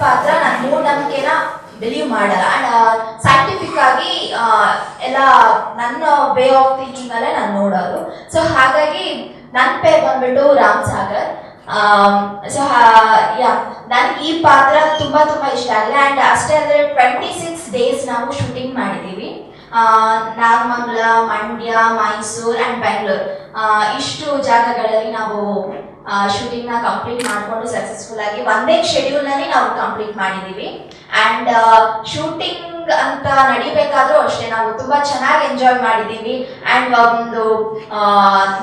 ಪಾತ್ರ ನಾನು ಮೂಢನಂಬಿಕೆನ ಬಿಲೀವ್ ಮಾಡಲ್ಲ. ಅಂಡ್ ಸೈಂಟಿಫಿಕ್ ಆಗಿ ಎಲ್ಲ ನನ್ನ ವೇ ಆಫ್ ಥಿಂಕಿಂಗ್ ಅಲ್ಲೇ ನಾನು ನೋಡೋದು. ಸೊ ಹಾಗಾಗಿ ನನ್ನ ಪೇರು ಬಂದ್ಬಿಟ್ಟು ರಾಮ್ ಸಾಗರ್. ಸೊ ಯಾ, ನನಗೆ ಈ ಪಾತ್ರ ತುಂಬಾ ಇಷ್ಟ ಆಗಿದೆ. ಆ್ಯಂಡ್ ಅಷ್ಟೇ ಅಲ್ಲದೆ 26 ಡೇಸ್ ನಾವು ಶೂಟಿಂಗ್ ಮಾಡಿದ್ದೀವಿ. ನಾಗಮಂಗಲ, ಮಂಡ್ಯ, ಮೈಸೂರು ಆ್ಯಂಡ್ ಬೆಂಗಳೂರು ಇಷ್ಟು ಜಾಗಗಳಲ್ಲಿ ನಾವು ಶೂಟಿಂಗ್ನ ಕಂಪ್ಲೀಟ್ ಮಾಡಿಕೊಂಡು ಸಕ್ಸಸ್ಫುಲ್ ಆಗಿ ಒಂದೇ ಶೆಡ್ಯೂಲ್ನಲ್ಲಿ ನಾವು ಕಂಪ್ಲೀಟ್ ಮಾಡಿದ್ದೀವಿ. ಆ್ಯಂಡ್ ಶೂಟಿಂಗ್ ಅಂತ ನಡಿಬೇಕಾದ್ರೂ ಅಷ್ಟೇ ನಾವು ತುಂಬ ಚೆನ್ನಾಗಿ ಎಂಜಾಯ್ ಮಾಡಿದ್ದೀವಿ. ಆ್ಯಂಡ್ ಒಂದು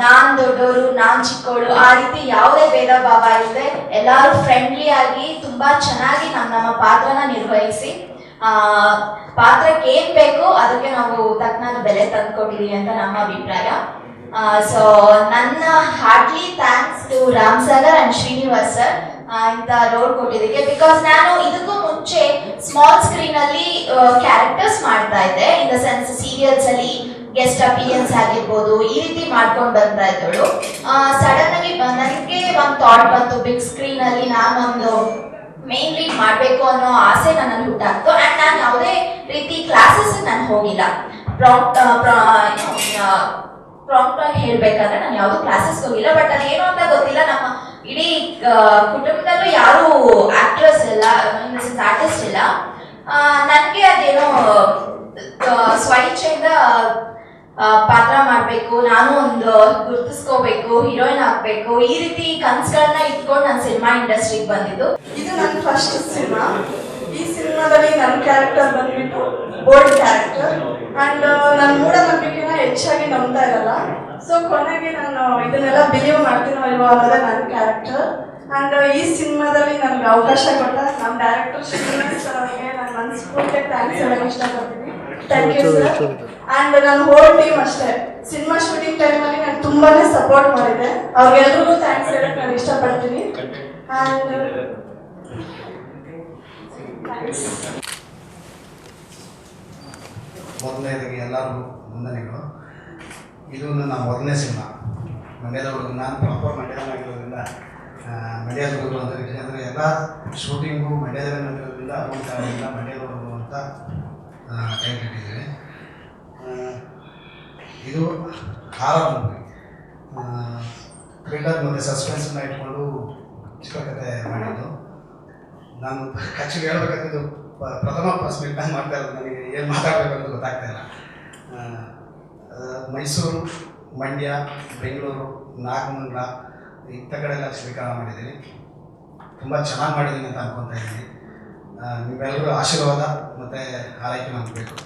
ನಾನು ದೊಡ್ಡವರು ನಾನು ಚಿಕ್ಕವಳು ಆ ರೀತಿ ಯಾವುದೇ ಭೇದ ಭಾವ ಇಲ್ಲದೆ ಎಲ್ಲರೂ ಫ್ರೆಂಡ್ಲಿ ಆಗಿ ತುಂಬ ಚೆನ್ನಾಗಿ ನಮ್ಮ ಪಾತ್ರನ ನಿರ್ವಹಿಸಿ ಪಾತ್ರಕ್ಕೆ ಏನ್ ಬೇಕು ಅದಕ್ಕೆ ನಾವು ತಕ್ಕನಾದ ಬೆಲೆ ತಂದ್ಕೊಟ್ಟಿದೀವಿ ಅಂತ ನಮ್ಮ ಅಭಿಪ್ರಾಯ. ಸೊ ನನ್ನ heartly thanks to Ram Sagar and Srinivas sir ಇಂಥ ರೋಲ್ ಕೊಟ್ಟಿದ್ದಕ್ಕೆ. ಬಿಕಾಸ್ ನಾನು ಇದಕ್ಕೂ ಮುಂಚೆ ಸ್ಮಾಲ್ ಸ್ಕ್ರೀನ್ ಅಲ್ಲಿ ಕ್ಯಾರೆಕ್ಟರ್ಸ್ ಮಾಡ್ತಾ ಇದ್ದೆ. ಇನ್ ದ ಸೆನ್ಸ್ ಸೀರಿಯಲ್ಸ್ ಅಲ್ಲಿ ಗೆಸ್ಟ್ ಅಪಿಯನ್ಸ್ ಆಗಿರ್ಬೋದು, ಈ ರೀತಿ ಮಾಡ್ಕೊಂಡು ಬರ್ತಾ ಇದ್ದಳು. ಸಡನ್ ಆಗಿ ನನಗೆ ಒಂದು ಥಾಟ್ ಬಂತು, ಬಿಗ್ ಸ್ಕ್ರೀನ್ ಅಲ್ಲಿ ನಾನೊಂದು ಮೇನ್ ಲೀಡ್ ಮಾಡಬೇಕು ಅನ್ನೋ ಆಸೆ ನನ್ನಲ್ಲಿ ಹುಟ್ಟಾಗ್ತು. ಆ್ಯಂಡ್ ನಾನು ಯಾವುದೇ ರೀತಿ ಕ್ಲಾಸಸ್ ನಾನು ಹೋಗಿಲ್ಲ. ಪ್ರಾಂಪ್ಟ್ ಆಗಿ ಹೇಳ್ಬೇಕಾದ್ರೆ ನಾನು ಯಾವುದೂ ಕ್ಲಾಸಸ್ ಹೋಗಿಲ್ಲ. ಬಟ್ ಅದೇನು ಅಂತ ಗೊತ್ತಿಲ್ಲ, ನಮ್ಮ ಇಡೀ ಕುಟುಂಬದಲ್ಲೂ ಯಾರು ಆಕ್ಟ್ರೆಸ್ ಇಲ್ಲ, ಆರ್ಟಿಸ್ಟ್ ಇಲ್ಲ. ನನಗೆ ಅದೇನೋ ಸ್ವಇಚ್ಛೆಯಿಂದ ಪಾತ್ರ ಮಾಡಬೇಕು, ನಾನು ಒಂದು ಗುರುತಿಸ್ಕೋಬೇಕು, ಹೀರೋಯಿನ್ ಆಗಬೇಕು, ಈ ರೀತಿ ಕನಸುಗಳನ್ನ ಇಟ್ಕೊಂಡು ನಾನು ಸಿನಿಮಾ ಇಂಡಸ್ಟ್ರಿಗೆ ಬಂದಿದ್ದು. ಇದು ನನ್ನ ಫಸ್ಟ್ ಸಿನಿಮಾ. ಈ ಸಿನಿಮಾದಲ್ಲಿ ನನ್ನ ಕ್ಯಾರೆಕ್ಟರ್ ಬಂದ್ಬಿಟ್ಟು ಬೋಲ್ಡ್ ಕ್ಯಾರೆಕ್ಟರ್. ಆ್ಯಂಡ್ ನನ್ನ ಮೂಢನಂಬಿಕೆನ ಹೆಚ್ಚಾಗಿ ನಂಬ್ತಾ ಇರಲ್ಲ. ಸೊ ಕೊನೆಗೆ ನಾನು ಇದನ್ನೆಲ್ಲ ಬಿಲೀವ್ ಮಾಡ್ತೀನೋ ಇಲ್ವೋ ಅನ್ನೋದೇ ನನ್ನ ಕ್ಯಾರೆಕ್ಟರ್. ಆ್ಯಂಡ್ ಈ ಸಿನಿಮಾದಲ್ಲಿ ನನಗೆ ಅವಕಾಶ ಕೊಟ್ಟ ನಮ್ಮ ಡೈರೆಕ್ಟರ್ ಶ್ರೀನಿವಾಸ್ ಸರ್ ಅವರಿಗೆ ನಾನು ಮನಸ್ಫೂರ್ತಿಯಾಗಿ ಥ್ಯಾಂಕ್ಸ್ ಹೇಳೋಕ್ಕೆ ಇಷ್ಟಪಡ್ತೀನಿ. Thank you sir. ಆ್ಯಂಡ್ ನನ್ನ ಹೋಲ್ ಟೀಮ್ ಅಷ್ಟೇ ಸಿನಿಮಾ ಶೂಟಿಂಗ್ ಟೈಮಲ್ಲಿ ನಾನು ತುಂಬಾ ಸಪೋರ್ಟ್ ಮಾಡಿದೆ. ಅವ್ರಿಗೆಲ್ರಿಗೂ ಥ್ಯಾಂಕ್ಸ್ ಹೇಳಕ್ಕೆ ನಾನು ಇಷ್ಟಪಡ್ತೀನಿ. ಆ್ಯಂಡ್ ಮೊದಲನೇದಾಗಿ ಎಲ್ಲರಿಗೂ ವಂದನೆಗಳು. ಇದು ನನ್ನ ಮೊದಲನೇ ಸಿನಿಮಾ. ಮಂಡ್ಯದವರು, ನಾನು ಪ್ರಾಪರ್ ಮಂಡ್ಯದವರಾಗಿರೋದ್ರಿಂದ ಮಂಡ್ಯದವರು ಅಂತ ಅಂದರೆ ಎಲ್ಲ ಶೂಟಿಂಗು ಮಂಡ್ಯದಲ್ಲಿರೋದ್ರಿಂದ ಎಲ್ಲ ಮಂಡ್ಯದವರು ಅಂತ ಟೈಮ್ ಇಟ್ಟಿದ್ದೀವಿ. ಇದು ಹಾರರ್ ಮೂವಿ, ಥ್ರಿಲ್ಲರ್ ಮತ್ತು ಸಸ್ಪೆನ್ಸನ್ನು ಇಟ್ಕೊಂಡು ಚಿತ್ರಕಥೆ ಮಾಡಿದ್ದು. ನಾನು ಆ್ಯಕ್ಚುಲಿ ಹೇಳ್ಬೇಕಾಗಿದ್ದು ಪ್ರಥಮ ಪರ್ಸೆಂಟ್ ನಾನು ಮಾಡ್ತಾ ಇರೋದು, ನನಗೆ ಏನು ಮಾತಾಡಬೇಕಂತ ಗೊತ್ತಾಗ್ತಾ ಇಲ್ಲ. ಮೈಸೂರು, ಮಂಡ್ಯ, ಬೆಂಗಳೂರು, ನಾಗಮಂಗಲ ಇಂಥ ಕಡೆ ಎಲ್ಲ ಸ್ವೀಕಾರ ಮಾಡಿದ್ದೀನಿ. ತುಂಬ ಚೆನ್ನಾಗಿ ಮಾಡಿದ್ದೀನಿ ಅಂತ ಅನ್ಕೊತಾ ಇದ್ದೀನಿ. ನೀವೆಲ್ಲರೂ ಆಶೀರ್ವಾದ ಮತ್ತು ಆರೈಕೆ ನಮಗೆ ಬೇಕು.